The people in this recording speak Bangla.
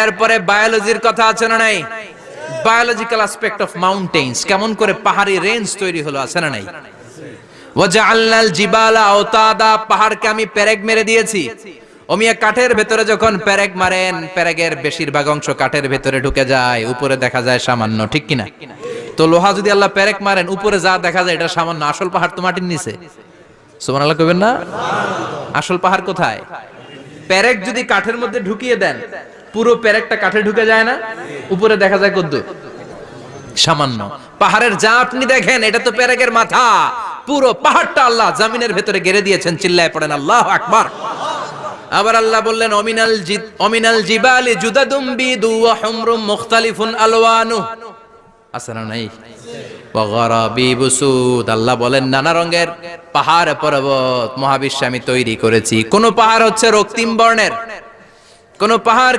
এরপরে বায়োলজির কথা আছে না নাই? বায়োলজিক্যাল অ্যাসপেক্ট অফ মাউন্টেন্স, কেমন করে পাহাড়ি রেঞ্জ তৈরি হলো আছে না নাই? ওয়াজআলনাল জিবালা আওতাদা, পাহাড়কে আমি পেরেক মেরে দিয়েছি। ওমিয়া কাঠের ভেতরে যখন পেরেক মারেন, পেরেকের বেশিরভাগ অংশ কাঠের ভেতরে ঢুকে যায়, উপরে দেখা যায় সামান্য, ঠিক কিনা? তো লোহা যদি আল্লাহ পেরেক মারেন, উপরে যা দেখা যায় এটা সামান্য, আসল পাহাড় তো মাটির নিচে। সুবহানাল্লাহ কইবেন না? আসল পাহাড় কোথায়? পেরেক যদি কাঠের মধ্যে ঢুকিয়ে দেন, পুরো পেরেকটা কাঠে ঢুকে যায় না, উপরে দেখা যায় কদ্দুর? সামান্য। পাহাড়ের যা আপনি দেখেন এটা তো পেরেকের মাথা, পুরো পাহাড়টা আল্লাহ জমিনের ভেতরে গেড়ে দিয়েছেন। চিল্লায় পড়েন আল্লাহু আকবার। আবার আল্লাহ বললেন অমিনাল জিবালি জুদাদুম বিদু ওয়া হুমরুম মুখতালিফুন আলওয়ানু, আছে না নাই? ওয়া গারাবিবু সুদ, আল্লাহ বলেন নানা রঙের পাহাড় পর্বত মহাবিশ্বে আমি তৈরি করেছি। কোন পাহাড় হচ্ছে রক্তিম বর্ণের, কোন পাহাড়